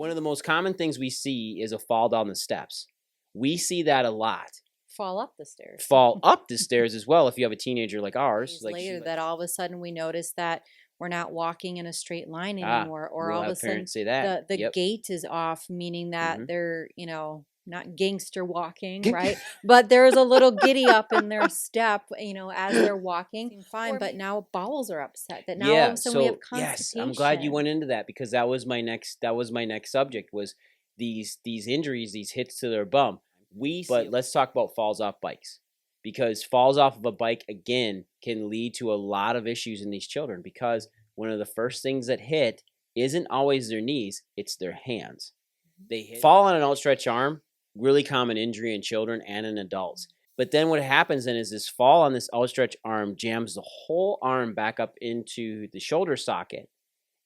One of the most common things we see is a fall down the steps. We see that a lot. Fall up the stairs. Fall up the stairs as well if you have a teenager like ours. Days later, that all of a sudden we notice that we're not walking in a straight line Ah, anymore, or we'll all of have a sudden parents say that. the Yep. gait is off, meaning that Mhm. they're, not gangster walking, right? But there's a little giddy up in their step, as they're walking. Seem fine, but now bowels are upset. That now all of Yeah, a sudden we have so yes, constipation. I'm glad you went into that because that was my next subject was these injuries, these hits to their bum. But let's talk about falls off bikes. Because falls off of a bike again can lead to a lot of issues in these children because one of the first things that hit isn't always their knees, it's their hands. They fall on an outstretched arm, really common injury in children and in adults. But then what happens then is this fall on this outstretched arm jams the whole arm back up into the shoulder socket.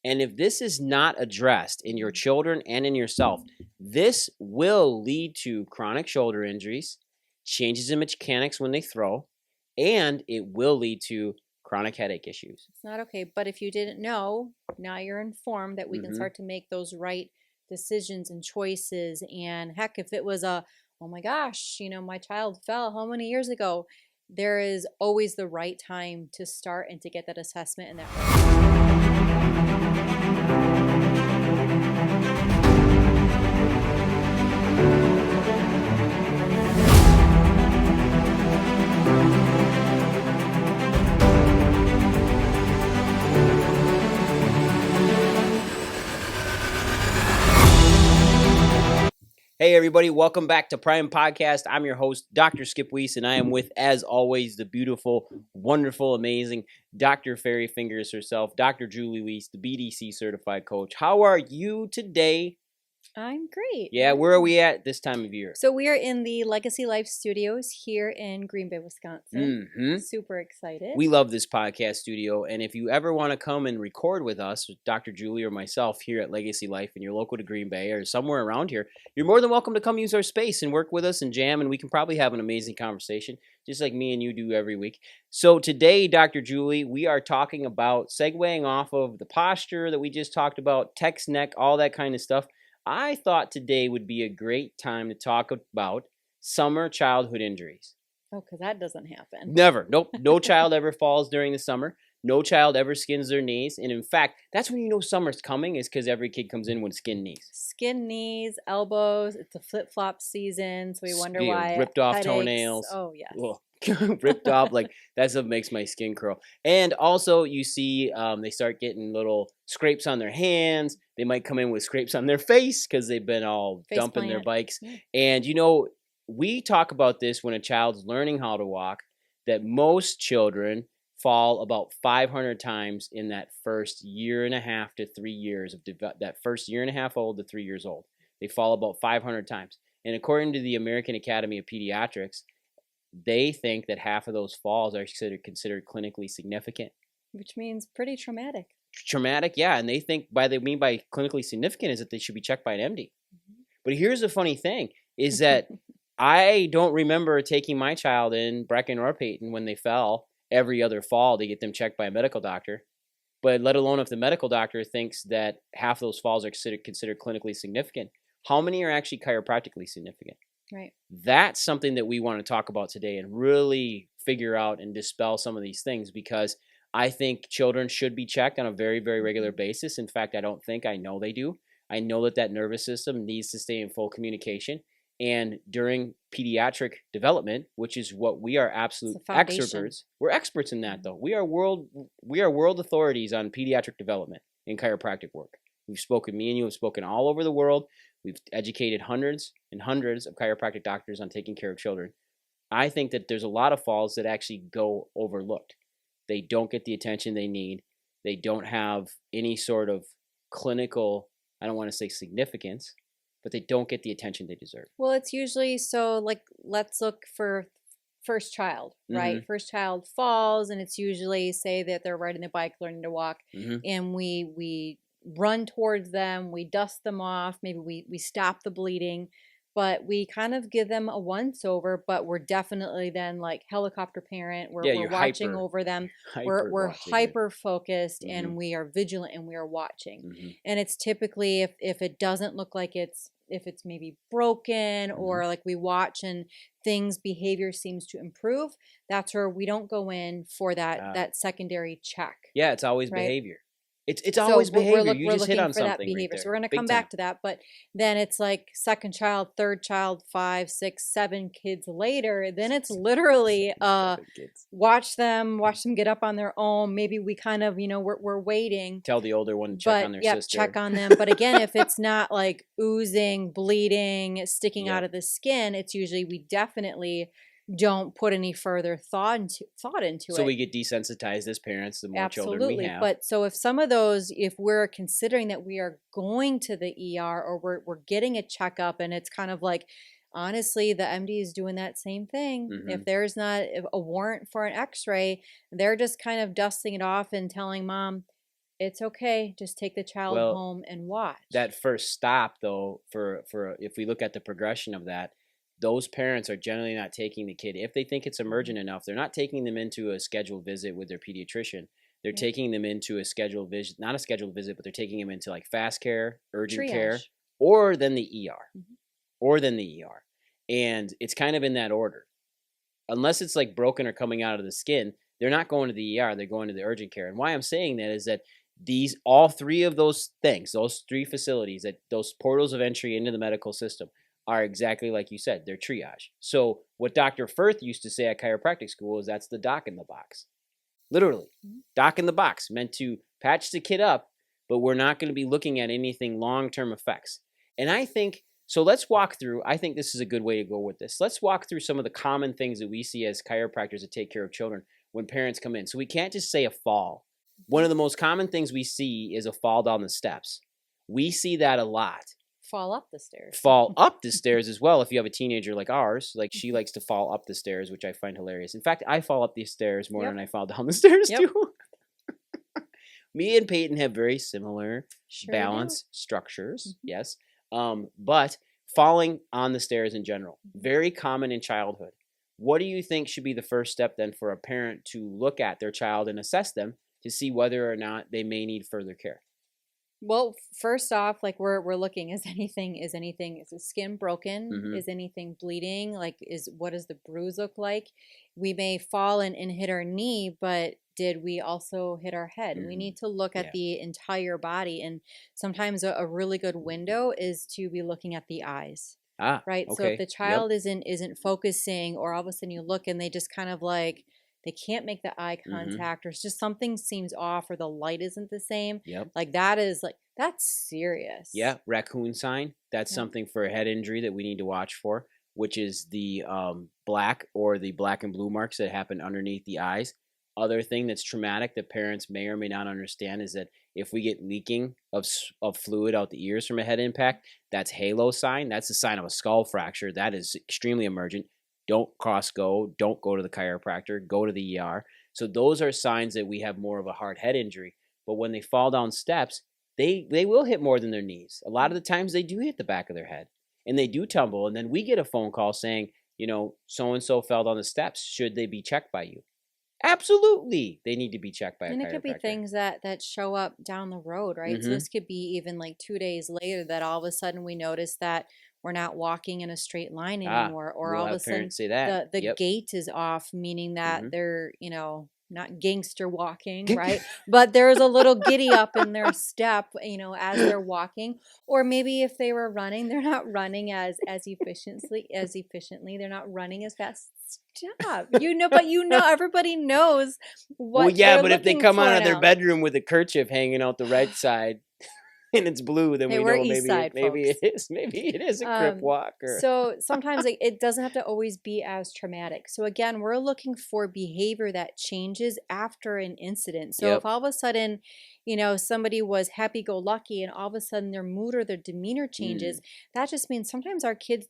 And if this is not addressed in your children and in yourself, this will lead to chronic shoulder injuries, changes in mechanics when they throw, and it will lead to chronic headache issues. It's not okay. But if you didn't know, now you're informed that we can start to make those right decisions and choices. And heck, if it was oh my gosh, my child fell how many years ago, there is always the right time to start and to get that assessment and that. Hey everybody, welcome back to Prime Podcast. I'm your host, Dr. Skip Wyss, and I am with, as always, the beautiful, wonderful, amazing Dr. Fairy Fingers herself, Dr. Julie Wyss, the BDC certified coach. How are you today? I'm great. Yeah, where are we at this time of year? So we are in the Legacy Life Studios here in Green Bay, Wisconsin. Super excited. We love this podcast studio, and if you ever want to come and record with us, with Dr. Julie or myself here at Legacy Life, and you're local to Green Bay or somewhere around here, you're more than welcome to come use our space and work with us and jam, and we can probably have an amazing conversation, just like me and you do every week. So today, Dr. Julie, we are talking about segueing off of the posture that we just talked about, text neck, all that kind of stuff. I thought today would be a great time to talk about summer childhood injuries. Oh, because that doesn't happen. Never. Nope. No child ever falls during the summer. No child ever skins their knees. And in fact, that's when you know summer's coming is because every kid comes in with skinned knees. Skinned knees, elbows. It's a flip-flop season, so we wonder why. Ripped off headaches. Toenails. Oh, yes. Ripped off, like that stuff makes my skin curl. And also you see they start getting little scrapes on their hands. They might come in with scrapes on their face because they've been all dumping their bikes. Yeah. And we talk about this when a child's learning how to walk, that most children fall about 500 times in that first year and a half to 3 years of that first year and a half old to 3 years old. They fall about 500 times. And according to the American Academy of Pediatrics, they think that half of those falls are considered clinically significant. Which means pretty traumatic. Traumatic, yeah. And they think by clinically significant is that they should be checked by an MD. But here's the funny thing, is that I don't remember taking my child in, Brecken or Peyton, when they fell every other fall to get them checked by a medical doctor. But let alone if the medical doctor thinks that half of those falls are considered clinically significant, how many are actually chiropractically significant? Right. That's something that we want to talk about today and really figure out and dispel some of these things, because I think children should be checked on a very, very regular basis. In fact, I know they do. I know that nervous system needs to stay in full communication. And during pediatric development, which is what we are absolute experts, we're experts in that though. We are world authorities on pediatric development in chiropractic work. Me and you have spoken all over the world. We've educated hundreds and hundreds of chiropractic doctors on taking care of children. I think that there's a lot of falls that actually go overlooked. They don't get the attention they need. They don't have any sort of clinical, I don't want to say significance, but they don't get the attention they deserve. Well, it's usually let's look for first child, right? First child falls, and it's usually, say that they're riding the bike, learning to walk, and we run towards them, we dust them off, maybe we stop the bleeding. but we kind of give them a once over, but we're definitely then like helicopter parent. Yeah, We're you're watching hyper, over them. hyper We're watching it. hyper focused Mm-hmm. and we are vigilant and we are watching. Mm-hmm. And it's typically if it doesn't look like if it's maybe broken Mm-hmm. or like we watch and things behavior seems to improve, that's where we don't go in for that secondary check. Yeah, it's always right? behavior. It's So always behavior. You we're just hit looking on for that something right behavior. there. So we're going to Big come time. back to that, but then it's like second child, third child, 5, 6, 7 kids later. Then it's literally Kids. watch them get up on their own. Maybe we kind of we're waiting. Tell the older one to check on their sister. Check on them. But again, if it's not like oozing, bleeding, sticking out of the skin, it's usually we definitely don't put any further thought into it. So we get desensitized as parents the more children we have. But so if some of those, if we're considering that we are going to the ER or we're getting a checkup and it's kind of like, honestly, the MD is doing that same thing. Mm-hmm. If there's not a warrant for an x-ray, they're just kind of dusting it off and telling mom, it's okay, just take the child home and watch. That first stop though, for if we look at the progression of that, those parents are generally not taking the kid. If they think it's emergent enough, they're not taking them into a scheduled visit with their pediatrician. They're taking them into a scheduled visit, not a scheduled visit, but they're taking them into like fast care, urgent care, or then the ER. Mm-hmm. Or then the ER. And it's kind of in that order. Unless it's like broken or coming out of the skin, they're not going to the ER, they're going to the urgent care. And why I'm saying that is that all three of those things, those three facilities, that those portals of entry into the medical system, are exactly like you said, they're triage. So what Dr. Firth used to say at chiropractic school is that's the doc in the box. Literally, doc in the box, meant to patch the kid up, but we're not going to be looking at anything long-term effects. And I think, so let's walk through, I think this is a good way to go with this. Let's walk through some of the common things that we see as chiropractors that take care of children when parents come in. So we can't just say a fall. One of the most common things we see is a fall down the steps. We see that a lot. Fall up the stairs. Fall up the stairs as well if you have a teenager like ours. Like she likes to fall up the stairs, which I find hilarious. In fact, I fall up these stairs more than I fall down the stairs too. Me and Peyton have very similar balance structures, yes. But falling on the stairs in general, very common in childhood. What do you think should be the first step then for a parent to look at their child and assess them to see whether or not they may need further care? Well, first off, like we're looking, is the skin broken? Mm-hmm. Is anything bleeding? Like what does the bruise look like? We may fall and hit our knee, but did we also hit our head? Mm-hmm. We need to look at the entire body. And sometimes a really good window is to be looking at the eyes. Right. Okay. So if the child isn't focusing, or all of a sudden you look and they just kind of like, they can't make the eye contact, or it's just something seems off, or the light isn't the same. Like that's serious. Yeah. Raccoon sign. That's something for a head injury that we need to watch for, which is the black or the black and blue marks that happen underneath the eyes. Other thing that's traumatic that parents may or may not understand is that if we get leaking of fluid out the ears from a head impact, that's halo sign. That's a sign of a skull fracture. That is extremely emergent. Don't don't go to the chiropractor, go to the ER. So those are signs that we have more of a hard head injury. But when they fall down steps, they will hit more than their knees. A lot of the times they do hit the back of their head and they do tumble. And then we get a phone call saying, so-and-so fell down the steps. Should they be checked by you? Absolutely. They need to be checked by a chiropractor. And it could be things that show up down the road, right? Mm-hmm. So this could be even like 2 days later that all of a sudden we notice that we're not walking in a straight line anymore, or all of a sudden the gait is off, meaning that they're, not gangster walking, right? But there's a little giddy up in their step, as they're walking. Or maybe if they were running, they're not running as efficiently. They're not running as fast. Stop. But everybody knows what. Well, yeah, but if they come out of their bedroom with a kerchief hanging out the right side, and it's blue, then we know maybe it is a crip walk. So sometimes it doesn't have to always be as traumatic. So again, we're looking for behavior that changes after an incident. So if all of a sudden, somebody was happy-go-lucky and all of a sudden their mood or their demeanor changes, that just means sometimes our kids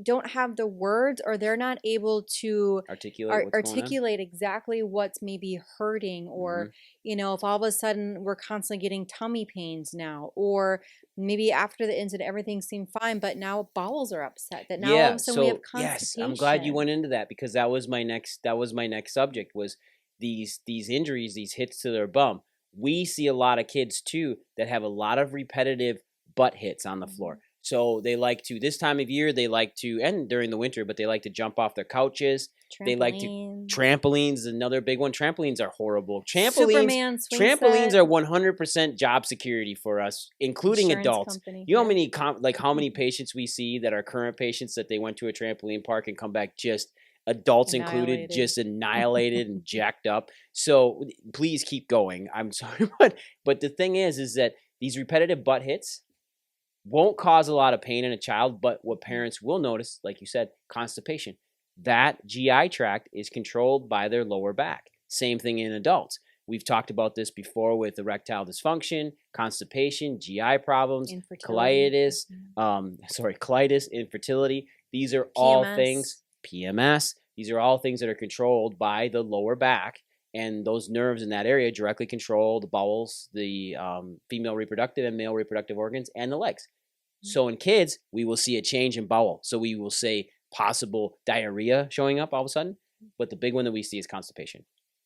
don't have the words, or they're not able to Articulate what's going on. articulate exactly what's maybe hurting, or if all of a sudden we're constantly getting tummy pains now, or maybe after the incident everything seemed fine, but now bowels are upset, that now all of Yeah. a sudden we have So yes, constipation. I'm glad you went into that, because that was my next subject, was these injuries, these hits to their bum. We see a lot of kids too that have a lot of repetitive butt hits on the floor. So they like to, this time of year, they like to, and during the winter, but they like to jump off their couches. They like to, trampolines is another big one. Trampolines are horrible. Superman swing Trampolines set. are 100% job security for us, including Insurance adults. company, You know how many patients we see that are current patients that they went to a trampoline park and come back just, adults included, just annihilated and jacked up. So please keep going. I'm sorry, but the thing is that these repetitive butt hits won't cause a lot of pain in a child, but what parents will notice, like you said, constipation. That GI tract is controlled by their lower back. Same thing in adults. We've talked about this before with erectile dysfunction, constipation, GI problems, colitis, infertility. These are all things, PMS. These are all things that are controlled by the lower back, and those nerves in that area directly control the bowels, the female reproductive and male reproductive organs, and the legs. So in kids, we will see a change in bowel. So we will say possible diarrhea showing up all of a sudden. But the big one that we see is constipation.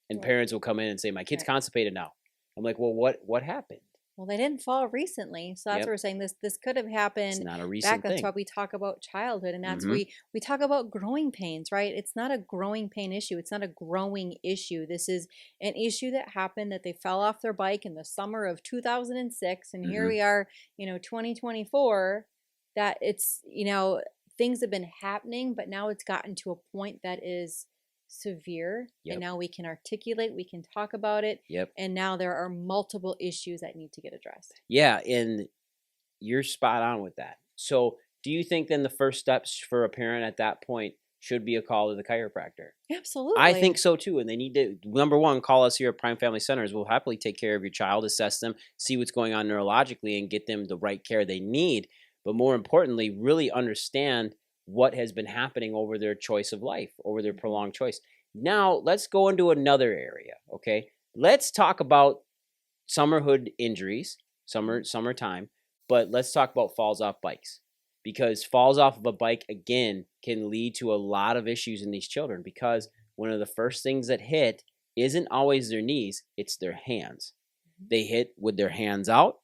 And parents will come in and say, my kid's constipated now. I'm like, well, what happened? Well, they didn't fall recently, so that's what we're saying. This could have happened. It's not a recent thing. That's why we talk about childhood, and that's we talk about growing pains, right? It's not a growing pain issue. It's not a growing issue. This is an issue that happened, that they fell off their bike in the summer of 2006, and here we are, 2024. That it's things have been happening, but now it's gotten to a point that is severe, and now we can articulate, we can talk about it, and now there are multiple issues that need to get addressed. Yeah, and you're spot on with that. So do you think then the first steps for a parent at that point should be a call to the chiropractor? Absolutely. I think so too, and they need to, number one, call us here at Prime Family Centers. We'll happily take care of your child, assess them, see what's going on neurologically, and get them the right care they need, but more importantly, really understand what has been happening over their choice of life, over their prolonged choice. Now, let's go into another area, okay? Let's talk about summerhood injuries, summertime, but let's talk about falls off bikes, because falls off of a bike, again, can lead to a lot of issues in these children, because one of the first things that hit isn't always their knees, it's their hands. They hit with their hands out.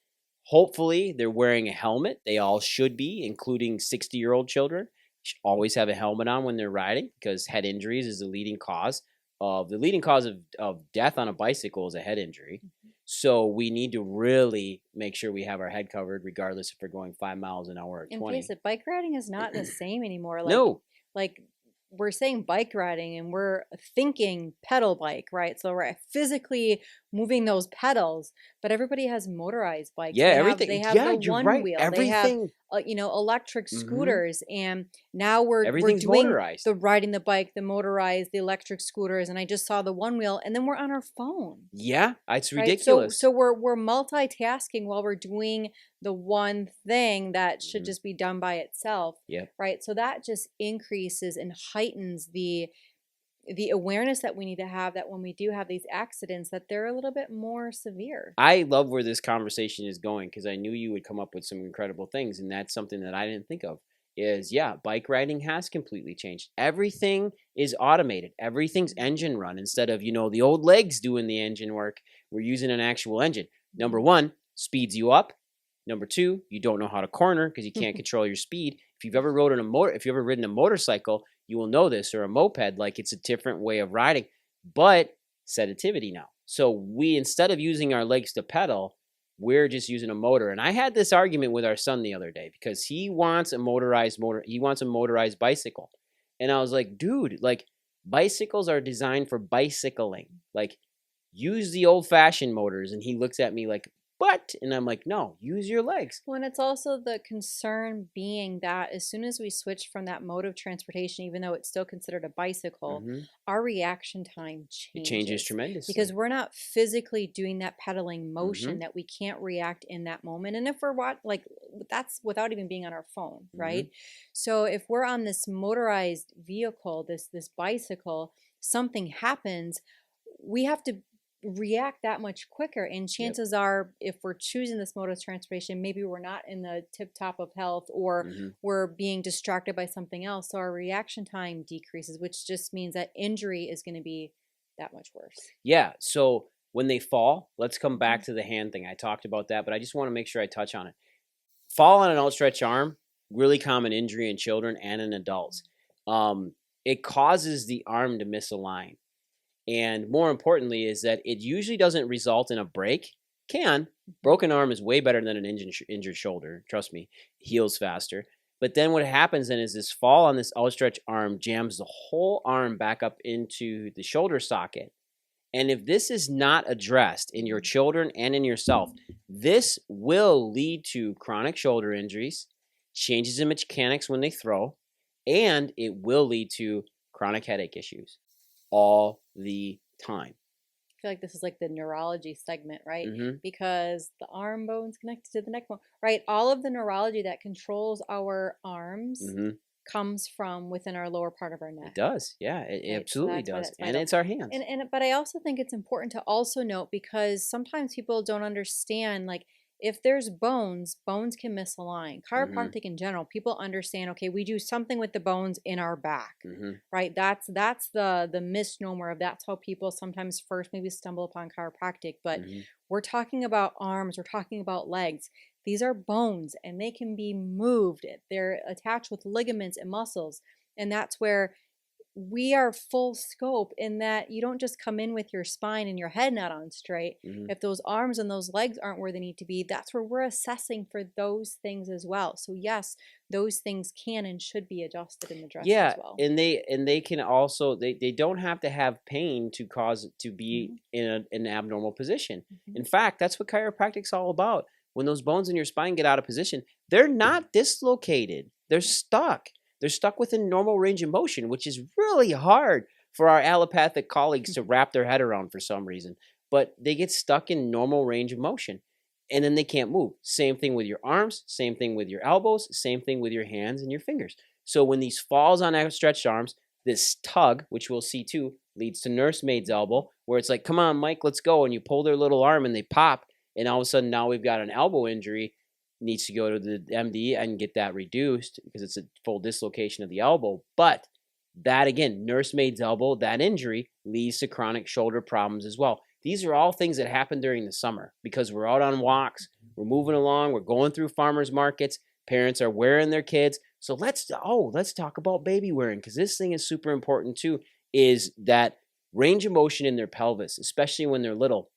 Hopefully, they're wearing a helmet. They all should be, including 60-year-old children. Should always have a helmet on when they're riding, because head injuries is the leading cause of death on a bicycle is a head injury. So we need to really make sure we have our head covered, regardless if we're going 5 miles an hour or 20. And face it, bike riding is not the same anymore. No. Like we're saying bike riding and we're thinking pedal bike, right? So we're physically moving those pedals, but everybody has motorized bikes. Yeah, everything. They have the one wheel. Everything. They have, electric scooters, and now we're doing motorized. the riding the bike, the motorized, the electric scooters, and I just saw the one wheel, and then we're on our phone. Yeah, it's right? ridiculous. So we're multitasking while we're doing the one thing that should just be done by itself. Yeah. Right. So that just increases and heightens the awareness that we need to have, that when we do have these accidents, that they're a little bit more severe. I love where this conversation is going, because I knew you would come up with some incredible things, and that's something that I didn't think of. Bike riding has completely changed. Everything is automated. Everything's engine run. Instead of, the old legs doing the engine work, we're using an actual engine. Number one, speeds you up. Number two, you don't know how to corner because you can't control your speed. If you've ever ridden a motorcycle, you will know this, or a moped, like it's a different way of riding, but sedativity now. So we, instead of using our legs to pedal, we're just using a motor. And I had this argument with our son the other day, because he wants a motorized bicycle. And I was like, dude, like bicycles are designed for bicycling. Like use the old fashioned motors. And he looks at me like, but, and I'm like, no, use your legs. Well, and it's also the concern being that as soon as we switch from that mode of transportation, even though it's still considered a bicycle, our reaction time It changes changes because tremendously. we're not physically doing that pedaling hmm motion that we can't react in that moment. And if we're like that's without even being on our phone, hmm right? So if we're on this motorized vehicle, this bicycle, something happens, we have to react that much quicker. And Yep. chances are, if we're choosing this mode of transportation, maybe we're not in the tip top of health, or hmm we're being distracted by something else. So our reaction time decreases, which just means that injury is going to be that much worse. Yeah. So when they fall, let's come Mhm. back to the hand thing. I talked about that, but I just want to make sure I touch on it. Fall on an outstretched arm, really common injury in children and in adults. Um, it causes the arm to misalign. And more importantly, is that it usually doesn't result in a break. Can. Broken arm is way better than an injured shoulder. Trust me, heals faster. But then what happens then is this fall on this outstretched arm jams the whole arm back up into the shoulder socket. And if this is not addressed in your children and in yourself, this will lead to chronic shoulder injuries, changes in mechanics when they throw, and it will lead to chronic headache issues all the time. I feel like this is like the neurology segment, right? hmm Because the arm bone's connected to the neck bone, right? All of the neurology that controls our arms hmm comes from within our lower part of our It neck. does. Yeah, it Right, so absolutely that's why does. that's And vital. it's our hands. And but I also think it's important to also note, because sometimes people don't understand, like, if there's bones, bones can misalign. hmm Chiropractic in general, people understand, okay, we do something with the bones in our back. hmm Right? That's the misnomer of that's how people sometimes first maybe stumble upon chiropractic, but hmm we're talking about arms, we're talking about legs. These are bones and they can be moved. They're attached with ligaments and muscles. And that's where we are full scope, in that you don't just come in with your spine and your head not on straight. hmm If those arms and those legs aren't where they need to be, that's where we're assessing for those things as well. So yes, those things can and should be adjusted and addressed as Yeah, well. and they can also they don't have to have pain to cause it to be Mhm, in an abnormal position. mhm. In fact, that's what chiropractic's all about. When those bones in your spine get out of position, they're not dislocated. They're stuck. They're stuck within normal range of motion, which is really hard for our allopathic colleagues to wrap their head around for some reason. But they get stuck in normal range of motion and then they can't move. Same thing with your arms, same thing with your elbows, same thing with your hands and your fingers. So when these falls on outstretched arms, this tug, which we'll see too, leads to nursemaid's elbow, where it's like, come on, Mike, let's go. And you pull their little arm and they pop. And all of a sudden now we've got an elbow injury. Needs to go to the MD and get that reduced because it's a full dislocation of the elbow. But that again, nursemaid's elbow, that injury leads to chronic shoulder problems as well. These are all things that happen during the summer because we're out on walks, we're moving along, we're going through farmers markets, parents are wearing their kids. So let's talk about baby wearing, because this thing is super important too, is that range of motion in their pelvis, especially when they're little.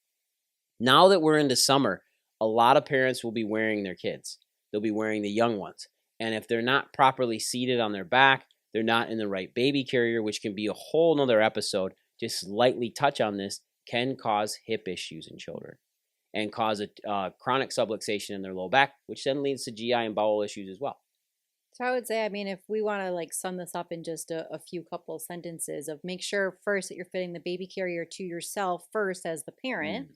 Now that we're into summer, a lot of parents will be wearing their kids. They'll be wearing the young ones. And if they're not properly seated on their back, they're not in the right baby carrier, which can be a whole nother episode. Just lightly touch on this, can cause hip issues in children and cause a chronic subluxation in their low back, which then leads to GI and bowel issues as well. So I would say, I mean, if we want to like sum this up in just a few couple of sentences, of make sure first that you're fitting the baby carrier to yourself first as the parent,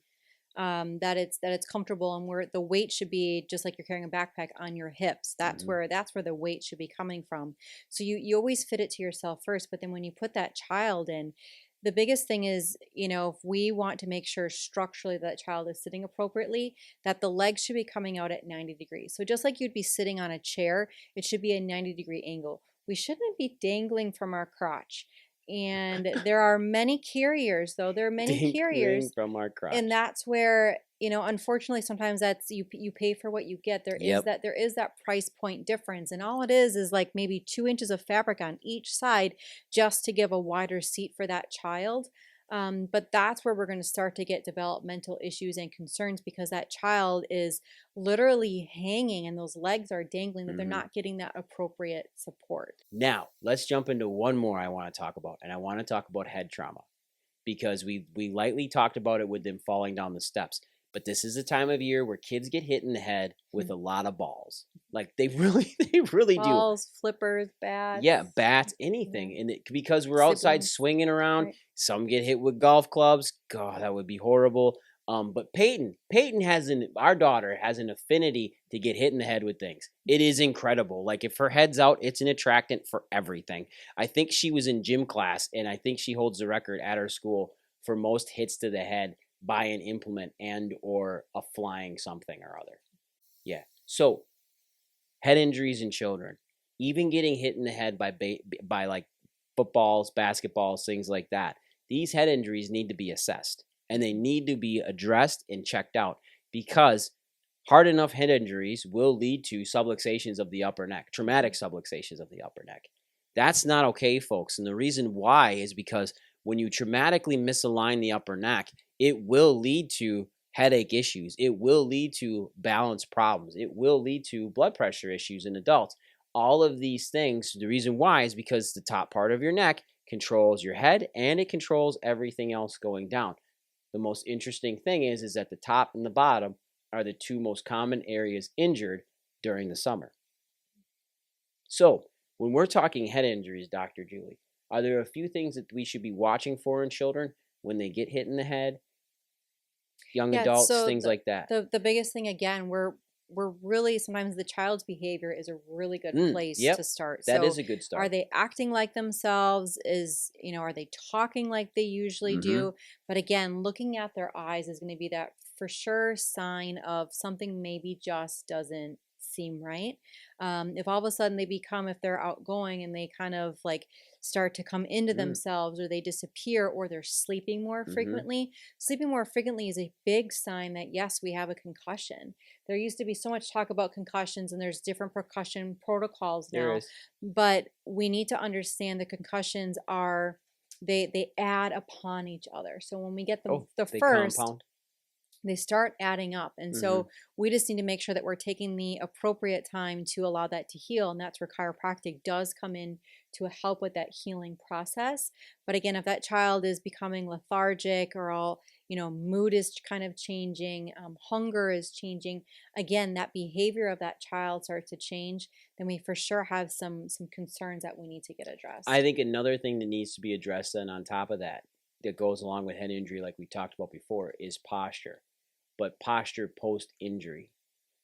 Mm, that it's comfortable, and where the weight should be just like you're carrying a backpack on your hips. hmm That's where the weight should be coming from. So you always fit it to yourself first, but then when you put that child in, the biggest thing is, if we want to make sure structurally that child is sitting appropriately, that the legs should be coming out at 90 degrees. So just like you'd be sitting on a chair, it should be a 90-degree angle. We shouldn't be dangling from our crotch. And there are many carriers, though. There are many Dingling carriers, from our and crotch. that's where, unfortunately, sometimes that's you pay for what you get. Yep. There is that price point difference, and all it is like maybe 2 inches of fabric on each side, just to give a wider seat for that child. But that's where we're going to start to get developmental issues and concerns, because that child is literally hanging and those legs are dangling, that they're hmm not getting that appropriate support. Now, let's jump into one more I want to talk about, and I want to talk about head trauma because we lightly talked about it with them falling down the steps. But this is a time of year where kids get hit in the head with a lot of balls. Like they really do. Balls, flippers, bats. Yeah, bats, anything. And because we're outside Siblings. swinging around, Right. some get hit with golf clubs. God, that would be horrible. But Peyton our daughter has an affinity to get hit in the head with things. It is incredible. Like if her head's out, it's an attractant for everything. I think she was in gym class, and I think she holds the record at her school for most hits to the head by an implement and or a flying something or other. Yeah. So head injuries in children, even getting hit in the head by like footballs, basketballs, things like that. These head injuries need to be assessed and they need to be addressed and checked out, because hard enough head injuries will lead to subluxations of the upper neck, traumatic subluxations of the upper neck. That's not okay, folks. And the reason why is because when you traumatically misalign the upper neck, it will lead to headache issues. It will lead to balance problems. It will lead to blood pressure issues in adults. All of these things, the reason why is because the top part of your neck controls your head and it controls everything else going down. The most interesting thing is that the top and the bottom are the two most common areas injured during the summer. So when we're talking head injuries, Dr. Julie, are there a few things that we should be watching for in children when they get hit in the head? Young adults, so things like that. The biggest thing, again, we're really, sometimes the child's behavior is a really good place Yep, to start. that So is a good start. are they acting like themselves? Are they talking like they usually do? But again, looking at their eyes is going to be that for sure sign of something maybe just doesn't seem right. If all of a sudden if they're outgoing and they kind of like start to come into themselves, or they disappear, or they're sleeping more frequently. Sleeping more frequently is a big sign that yes, we have a concussion. There used to be so much talk about concussions, and there's different percussion protocols now. There is. But we need to understand the concussions are they add upon each other. So when we get the they first, compound. they start adding up. And so we just need to make sure that we're taking the appropriate time to allow that to heal. And that's where chiropractic does come in to help with that healing process. But again, if that child is becoming lethargic, or all, mood is kind of changing, hunger is changing, again, that behavior of that child starts to change, then we for sure have some concerns that we need to get addressed. I think another thing that needs to be addressed then on top of that goes along with head injury, like we talked about before, is posture. But posture post-injury.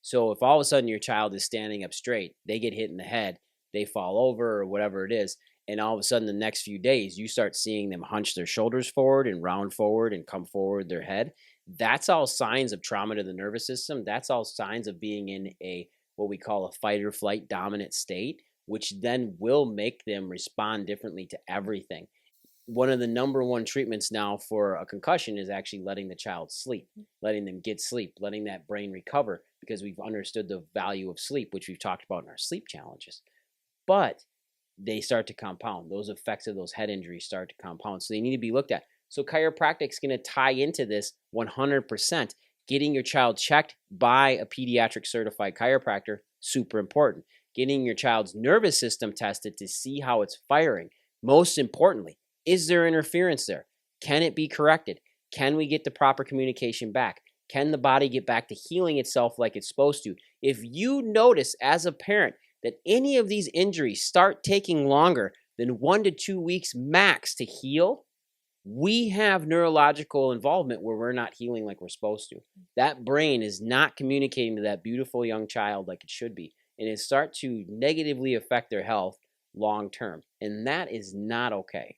So if all of a sudden your child is standing up straight, they get hit in the head, they fall over or whatever it is, and all of a sudden the next few days you start seeing them hunch their shoulders forward and round forward and come forward their head, that's all signs of trauma to the nervous system. That's all signs of being in a what we call a fight or flight dominant state, which then will make them respond differently to everything. One of the number one treatments now for a concussion is actually letting the child sleep, letting them get sleep, letting that brain recover, because we've understood the value of sleep, which we've talked about in our sleep challenges. But they start to compound. Those effects of those head injuries start to compound. So they need to be looked at. So chiropractic is going to tie into this 100%. Getting your child checked by a pediatric certified chiropractor, super important. Getting your child's nervous system tested to see how it's firing. Most importantly, is there interference there? Can it be corrected? Can we get the proper communication back? Can the body get back to healing itself like it's supposed to? If you notice as a parent that any of these injuries start taking longer than 1 to 2 weeks max to heal, we have neurological involvement where we're not healing like we're supposed to. That brain is not communicating to that beautiful young child like it should be, and it starts to negatively affect their health long term, and that is not okay.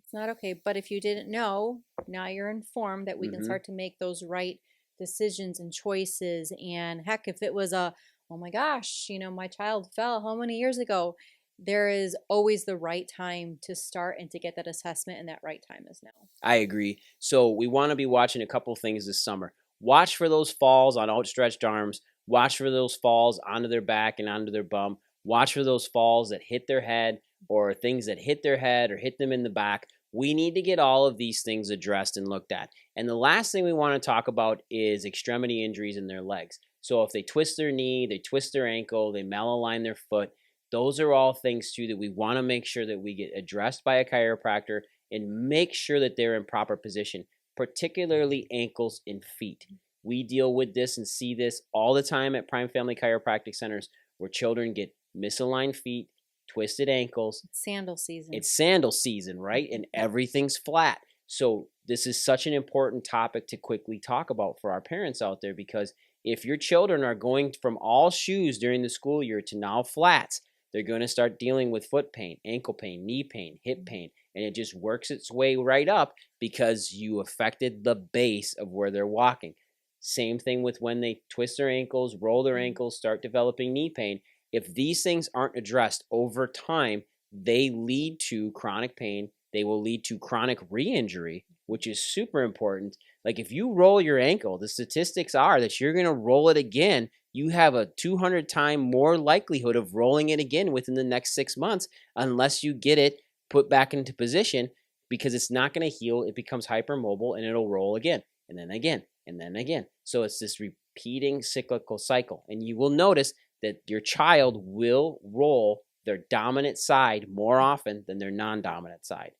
It's not okay. But if you didn't know, now you're informed that we can start to make those right decisions and choices. And heck, if it was oh my gosh, my child fell how many years ago, there is always the right time to start and to get that assessment, and that right time is now. I agree. So we want to be watching a couple things this summer. Watch for those falls on outstretched arms. Watch for those falls onto their back and onto their bum. Watch for those falls that hit their head, or things that hit their head or hit them in the back. We need to get all of these things addressed and looked at. And the last thing we want to talk about is extremity injuries in their legs. So if they twist their knee, they twist their ankle, they malalign their foot, those are all things too that we want to make sure that we get addressed by a chiropractor and make sure that they're in proper position, particularly ankles and feet. We deal with this and see this all the time at Prime Family Chiropractic Centers where children get misaligned feet, twisted ankles. It's sandal season. It's sandal season, right? And everything's flat. So this is such an important topic to quickly talk about for our parents out there, because if your children are going from all shoes during the school year to now flats, they're going to start dealing with foot pain, ankle pain, knee pain, hip pain, and it just works its way right up because you affected the base of where they're walking. Same thing with when they twist their ankles, roll their ankles, start developing knee pain. If these things aren't addressed over time, they lead to chronic pain. They will lead to chronic re-injury, which is super important. Like if you roll your ankle, the statistics are that you're going to roll it again. You have a 200-time more likelihood of rolling it again within the next 6 months unless you get it put back into position, because it's not going to heal. It becomes hypermobile and it'll roll again and then again and then again. So it's this repeating cyclical cycle. And you will notice that your child will roll their dominant side more often than their non-dominant side.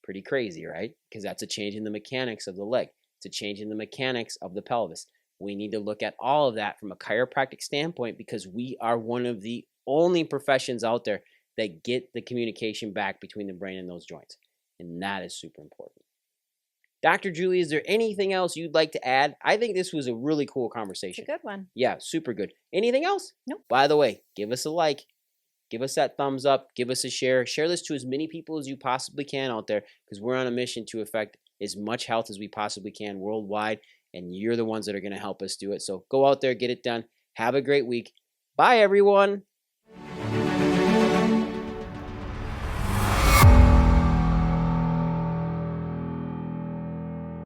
Pretty crazy, right? Because that's a change in the mechanics of the leg. It's a change in the mechanics of the pelvis. We need to look at all of that from a chiropractic standpoint, because we are one of the only professions out there that get the communication back between the brain and those joints. And that is super important. Dr. Julie, is there anything else you'd like to add? I think this was a really cool conversation. It's a good one. Yeah, super good. Anything else? Nope. By the way, give us a like. Give us that thumbs up. Give us a share. Share this to as many people as you possibly can out there, because we're on a mission to affect as much health as we possibly can worldwide, and you're the ones that are going to help us do it. So go out there, get it done. Have a great week. Bye, everyone.